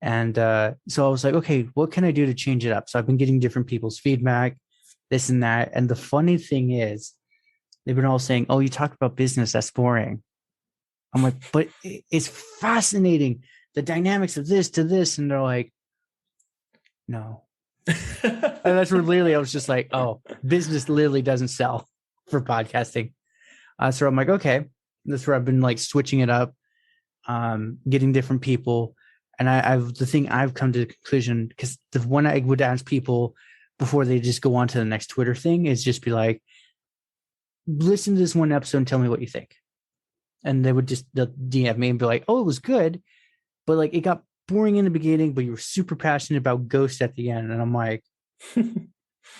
C: And so I was like, okay, what can I do to change it up? So I've been getting different people's feedback, this and that. And the funny thing is, they've been all saying, "Oh, you talk about business, that's boring." I'm like, but it's fascinating, the dynamics of this to this. And they're like, no. And that's where literally I was just like, oh, business literally doesn't sell for podcasting. So I'm like, okay, that's where I've been like switching it up, getting different people. And the thing I've come to the conclusion, because the one I would ask people before they just go on to the next Twitter thing is just be like, listen to this one episode and tell me what you think. And they would they'll DM me and be like, oh, it was good, but like it got boring in the beginning, but you were super passionate about ghosts at the end. And I'm like,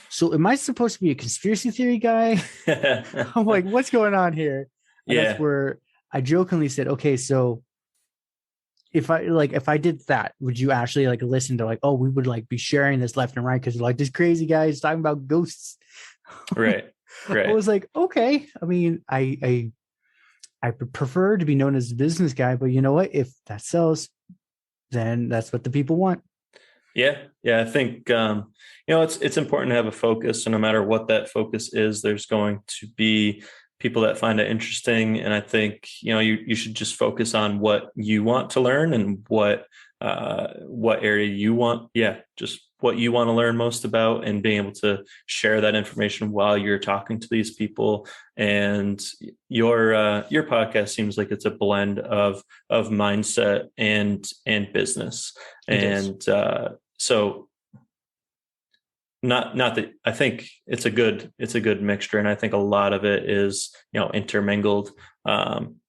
C: so am I supposed to be a conspiracy theory guy? I'm like, what's going on here? And that's where I jokingly said, okay, so if I did that, would you actually like listen to like, oh, we would like be sharing this left and right because like this crazy guy is talking about ghosts.
B: Right.
C: I was like, okay. I mean, I prefer to be known as a business guy, but you know what? If that sells, then that's what the people want.
B: Yeah. I think it's important to have a focus, and no matter what that focus is, there's going to be people that find it interesting. And I think you should just focus on what you want to learn and what area you want. Just what you want to learn most about, and being able to share that information while you're talking to these people. And your podcast seems like it's a blend of mindset and business. So not that I think it's a good mixture. And I think a lot of it is, intermingled.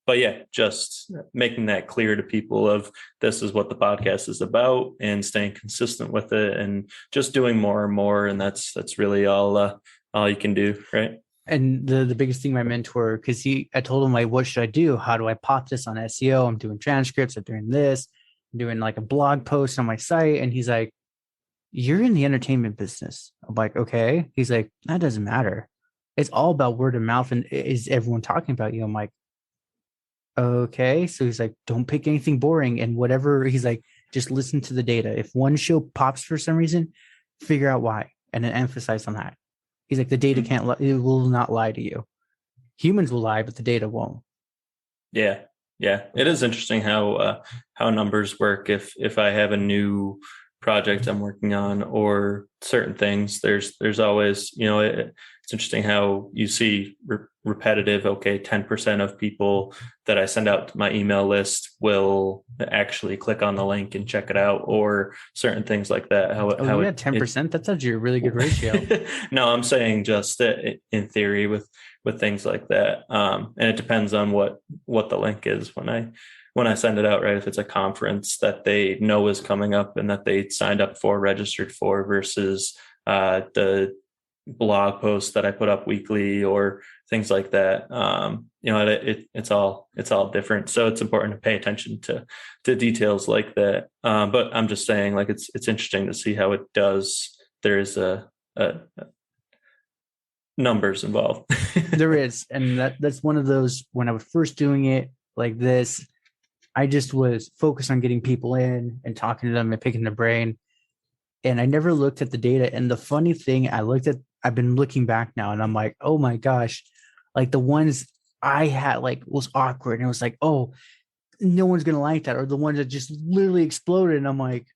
B: But yeah, just making that clear to people of this is what the podcast is about, and staying consistent with it, and just doing more and more. And that's really all you can do. Right.
C: And the biggest thing, my mentor, because I told him, like, what should I do? How do I pop this on SEO? I'm doing transcripts. I'm doing this. I'm doing like a blog post on my site. And he's like, you're in the entertainment business. I'm like, okay. He's like, that doesn't matter. It's all about word of mouth. And is everyone talking about you? I'm like, okay. So he's like, don't pick anything boring, and whatever. He's like, just listen to the data. If one show pops for some reason, figure out why, and then emphasize on that. He's like, the data it will not lie to you. Humans will lie, but the data won't.
B: Yeah. It is interesting how numbers work. If I have a new project I'm working on or certain things, there's always, it's interesting how you see repetitive. Okay, 10% of people that I send out to my email list will actually click on the link and check it out, or certain things like that.
C: 10%. That's actually a really good ratio.
B: No, I'm saying just in theory with things like that. And it depends on what the link is when I send it out, right? If it's a conference that they know is coming up and that they signed up for, registered for, versus the blog posts that I put up weekly or things like that. It's all different. So it's important to pay attention to details like that. But I'm just saying, like, it's interesting to see how it does. There is a numbers involved.
C: There is. And that's one of those, when I was first doing it like this, I just was focused on getting people in and talking to them and picking their brain. And I never looked at the data. And the funny thing, I've been looking back now, and I'm like, oh my gosh, like the ones I had like was awkward. And it was like, oh, no one's going to like that. Or the ones that just literally exploded. And I'm like,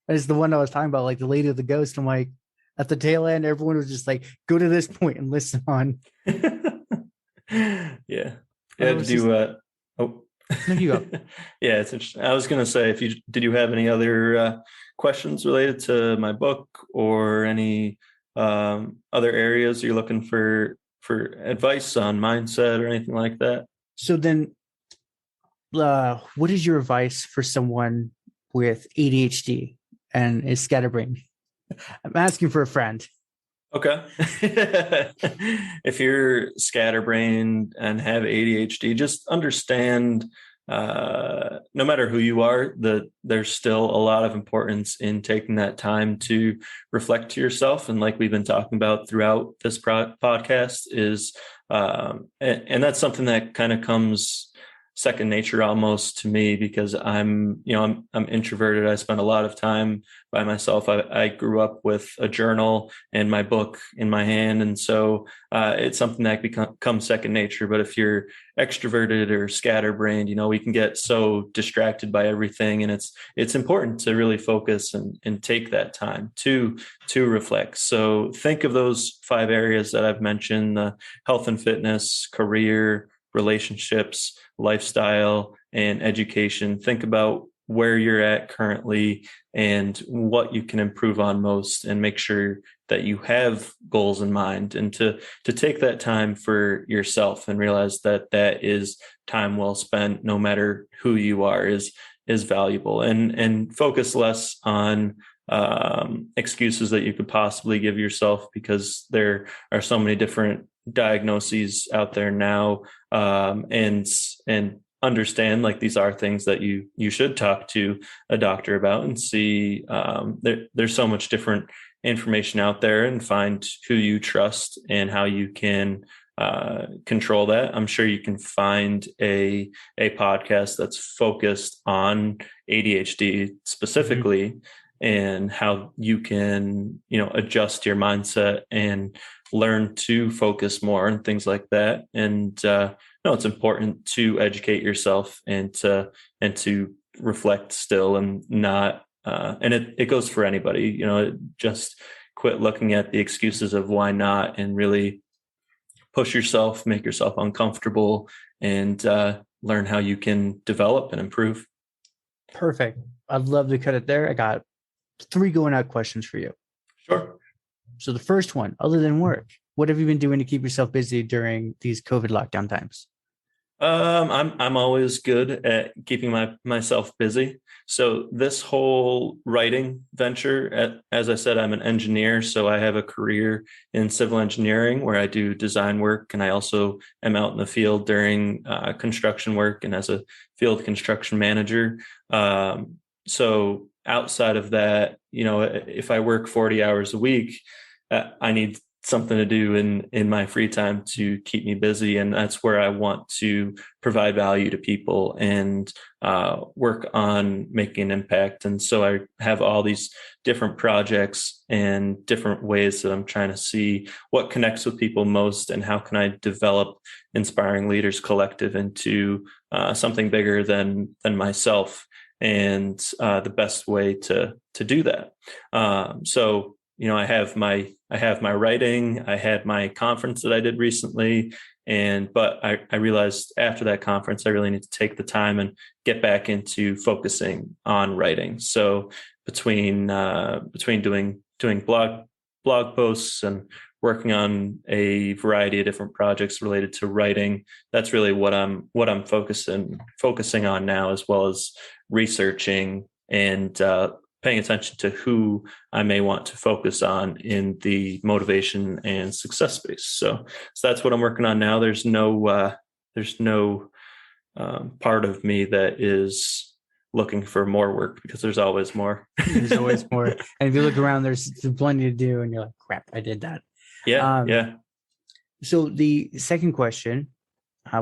C: that's the one I was talking about, like the Lady of the Ghost. I'm like, at the tail end, everyone was just like, go to this point and listen on.
B: Yeah.
C: No, you go.
B: Yeah, it's interesting. I was going to say, did you have any other questions related to my book or any other areas you're looking for advice on mindset or anything like that?
C: So then, what is your advice for someone with ADHD and is scatterbrained? I'm asking for a friend.
B: Okay. If you're scatterbrained and have ADHD, just understand, no matter who you are, that there's still a lot of importance in taking that time to reflect to yourself. And like we've been talking about throughout this podcast is, and that's something that kind of comes second nature almost to me, because I'm introverted. I spend a lot of time by myself. I grew up with a journal and my book in my hand. And so it's something that becomes second nature. But if you're extroverted or scatterbrained, we can get so distracted by everything. And it's important to really focus and take that time to reflect. So think of those 5 areas that I've mentioned: the health and fitness, career, relationships, lifestyle, and education. Think about where you're at currently and what you can improve on most, and make sure that you have goals in mind, and to take that time for yourself and realize that that is time well spent, no matter who you are, is valuable, and focus less on excuses that you could possibly give yourself, because there are so many different diagnoses out there now, and understand, like, these are things that you should talk to a doctor about and see. There's so much different information out there, and find who you trust and how you can control that. I'm sure you can find a podcast that's focused on ADHD specifically, and how you can, adjust your mindset and learn to focus more and things like that. And it's important to educate yourself and to reflect still, and not and it goes for anybody. Just quit looking at the excuses of why not, and really push yourself, make yourself uncomfortable, and learn how you can develop and improve.
C: Perfect. I'd love to cut it there. I got 3 going out questions for you.
B: Sure.
C: So the first one, other than work, what have you been doing to keep yourself busy during these COVID lockdown times?
B: I'm always good at keeping myself busy. So this whole writing venture, as I said, I'm an engineer, so I have a career in civil engineering where I do design work, and I also am out in the field during construction work and as a field construction manager. So outside of that, if I work 40 hours a week, I need something to do in my free time to keep me busy. And that's where I want to provide value to people and work on making an impact. And so I have all these different projects and different ways that I'm trying to see what connects with people most, and how can I develop Inspiring Leaders Collective into something bigger than myself. And the best way to do that. So I have my writing. I had my conference that I did recently, but I realized after that conference, I really need to take the time and get back into focusing on writing. So between doing blog posts and working on a variety of different projects related to writing, that's really what I'm focusing on now, as well as researching and paying attention to who I may want to focus on in the motivation and success space. So that's what I'm working on now. There's no part of me that is looking for more work, because there's always more.
C: There's always more. And if you look around, there's plenty to do, and you're like, crap, I did that.
B: Yeah.
C: So the second question,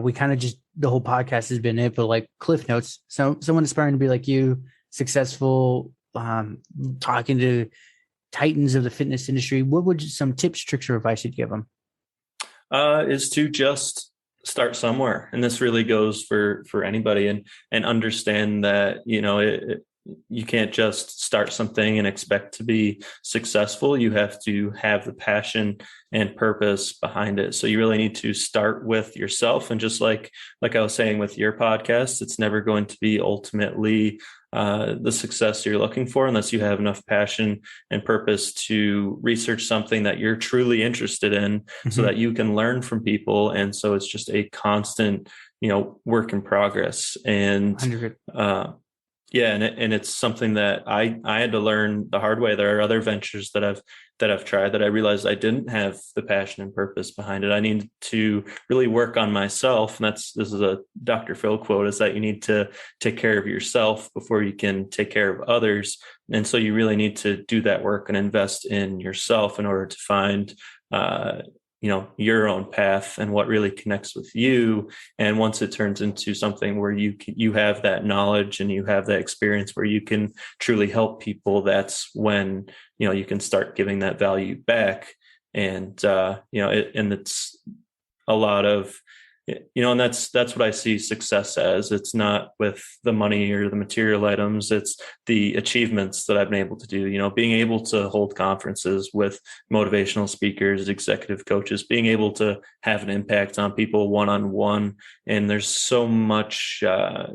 C: we kind of just, the whole podcast has been it, but like cliff notes. So someone aspiring to be like you, successful, talking to titans of the fitness industry, what would some tips, tricks, or advice you'd give them?
B: Is to just start somewhere. And this really goes for anybody, and understand that, you can't just start something and expect to be successful. You have to have the passion and purpose behind it. So you really need to start with yourself. And just like I was saying with your podcast, it's never going to be ultimately the success you're looking for unless you have enough passion and purpose to research something that you're truly interested in, so that you can learn from people. And so it's just a constant, work in progress. And yeah, and it's something that I had to learn the hard way. There are other ventures that I've tried that I realized I didn't have the passion and purpose behind it. I need to really work on myself. And this is a Dr. Phil quote, is that you need to take care of yourself before you can take care of others. And so you really need to do that work and invest in yourself in order to find your own path and what really connects with you. And once it turns into something where you have that knowledge and you have that experience where you can truly help people, that's when, you can start giving that value back. And, and it's a lot of, and that's what I see success as. It's not with the money or the material items. It's the achievements that I've been able to do, being able to hold conferences with motivational speakers, executive coaches, being able to have an impact on people one-on-one. And there's so much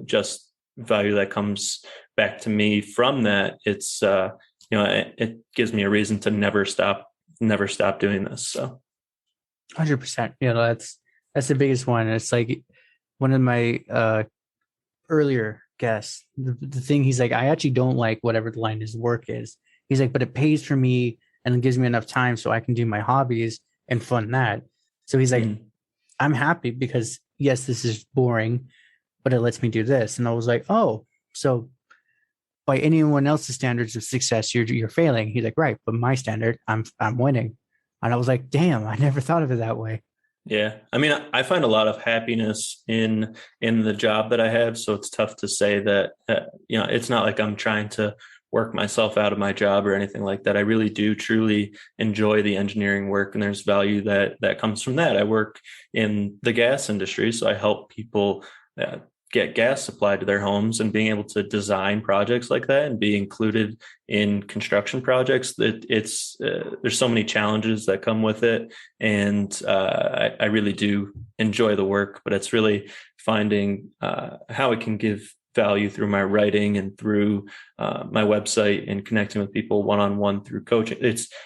B: just value that comes back to me from that. It's, it gives me a reason to never stop doing this. So
C: 100%, that's the biggest one. It's like one of my earlier guests, the thing he's like, I actually don't like whatever the line is work is. He's like, but it pays for me and it gives me enough time so I can do my hobbies and fund that. So he's like, I'm happy because yes, this is boring, but it lets me do this. And I was like, oh, so by anyone else's standards of success, you're failing. He's like, right, but my standard, I'm winning. And I was like, damn, I never thought of it that way.
B: Yeah. I mean, I find a lot of happiness in the job that I have. So it's tough to say that, it's not like I'm trying to work myself out of my job or anything like that. I really do truly enjoy the engineering work, and there's value that comes from that. I work in the gas industry, so I help people get gas supplied to their homes, and being able to design projects like that and be included in construction projects, that it's there's so many challenges that come with it. And I really do enjoy the work, but it's really finding how I can give value through my writing and through my website and connecting with people one-on-one through coaching.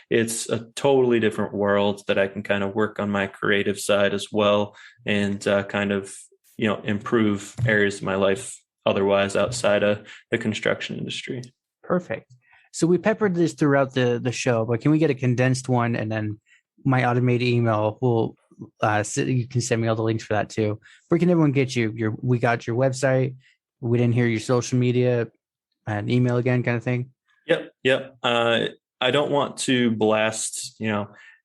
B: It's a totally different world that I can kind of work on my creative side as well, and kind of improve areas of my life otherwise outside of the construction industry.
C: Perfect. So we peppered this throughout the show, but can we get a condensed one? And then my automated email will you can send me all the links for that too. Where can everyone get you? We got your website. We didn't hear your social media and email again, kind of thing.
B: Yep. I don't want to blast,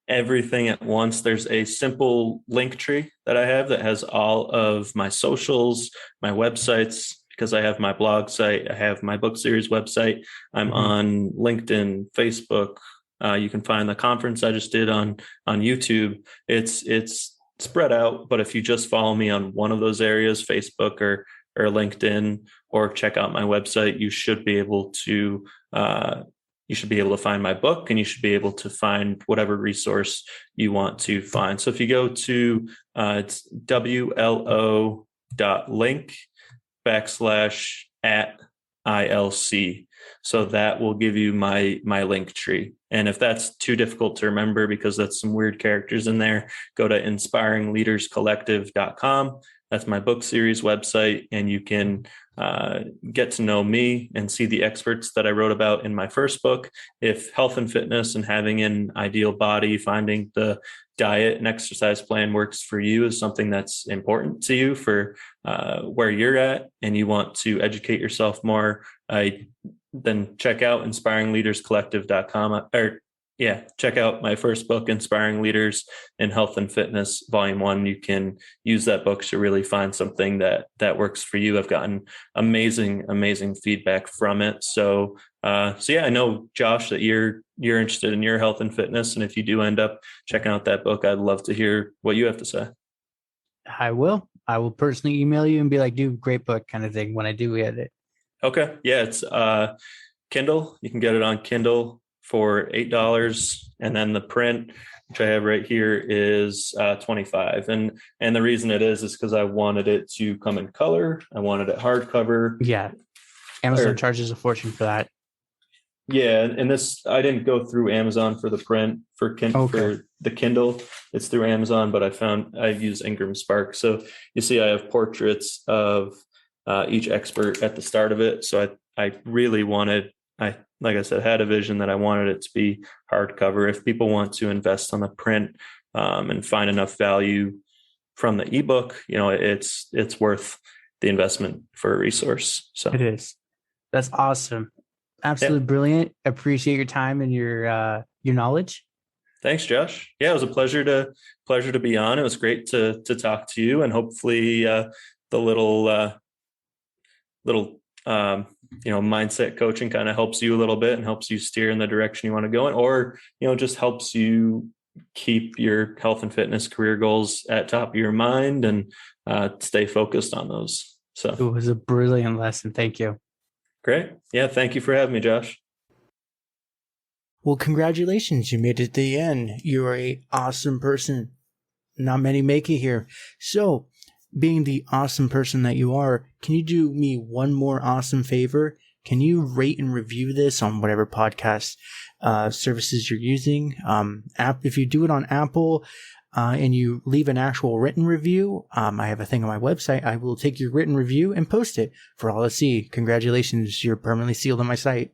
B: everything at once. There's a simple link tree that I have that has all of my socials, my websites, because I have my blog site, I have my book series website. I'm on LinkedIn, Facebook. You can find the conference I just did on YouTube. It's spread out, but if you just follow me on one of those areas, Facebook or LinkedIn, or check out my website, you should be able to find my book, and you should be able to find whatever resource you want to find. So if you go to it's wlo.link/@ILC. So that will give you my link tree. And if that's too difficult to remember because that's some weird characters in there, go to inspiringleaderscollective.com. That's my book series website, and you can get to know me and see the experts that I wrote about in my first book. If health and fitness and having an ideal body, finding the diet and exercise plan works for you is something that's important to you for where you're at, and you want to educate yourself more, then check out inspiringleaderscollective.com, check out my first book, Inspiring Leaders in Health and Fitness, Volume 1. You can use that book to really find something that works for you. I've gotten amazing feedback from it. So I know, Josh, that you're interested in your health and fitness. And if you do end up checking out that book, I'd love to hear what you have to say.
C: I will personally email you and be like, dude, great book kind of thing when I do get it.
B: Okay. Yeah, it's Kindle. You can get it on Kindle for $8. And then the print, which I have right here, is 25. And the reason it is because I wanted it to come in color. I wanted it hardcover.
C: Yeah. Amazon charges a fortune for that.
B: Yeah, and this, I didn't go through Amazon for the print for the Kindle. It's through Amazon, but I use Ingram Spark. So you see, I have portraits of each expert at the start of it. So I really wanted, like I said, had a vision that I wanted it to be hardcover. If people want to invest on the print and find enough value from the ebook, it's worth the investment for a resource. So
C: it is. That's awesome. Absolutely brilliant. Appreciate your time and your knowledge.
B: Thanks, Josh. Yeah, it was a pleasure to be on. It was great to talk to you, and hopefully the little mindset coaching kind of helps you a little bit and helps you steer in the direction you want to go in, or just helps you keep your health and fitness career goals at top of your mind and stay focused on those. So
C: it was a brilliant lesson. Thank you.
B: Great. Yeah. Thank you for having me, Josh.
C: Well, congratulations. You made it to the end. You're an awesome person. Not many make it here. So, being the awesome person that you are, can you do me one more awesome favor? Can you rate and review this on whatever podcast services you're using? If you do it on Apple and you leave an actual written review, I have a thing on my website. I will take your written review and post it for all to see. Congratulations, you're permanently sealed on my site.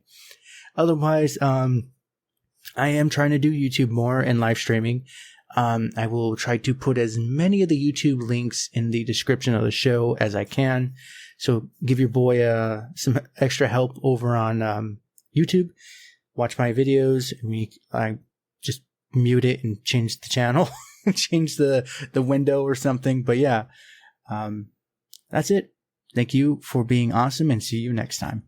C: Otherwise, I am trying to do YouTube more and live streaming. I will try to put as many of the YouTube links in the description of the show as I can. So give your boy some extra help over on YouTube. Watch my videos. I just mute it and change the channel, change the window or something. But yeah, that's it. Thank you for being awesome, and see you next time.